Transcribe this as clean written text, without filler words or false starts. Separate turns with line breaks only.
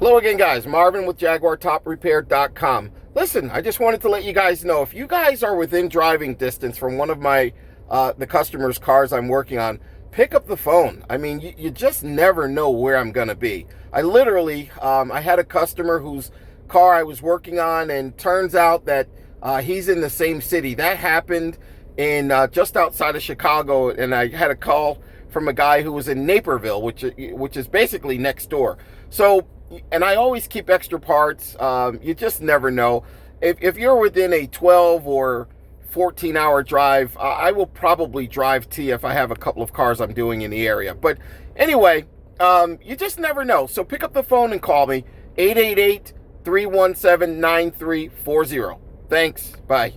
Hello again, guys. Marvin with JaguarTopRepair.com. Listen, I just wanted to let you guys know, if you guys are within driving distance from one of my the customers' cars I'm working on, pick up the phone. I mean, you just never know where I'm going to be. I literally, I had a customer whose car I was working on, and turns out that he's in the same city. That happened in just outside of Chicago, and I had a call from a guy who was in Naperville, which is basically next door. So, and I always keep extra parts. You just never know. If you're within a 12 or 14-hour drive, I will probably drive to you if I have a couple of cars I'm doing in the area. But anyway, you just never know. So pick up the phone and call me, 888-317-9340. Thanks. Bye.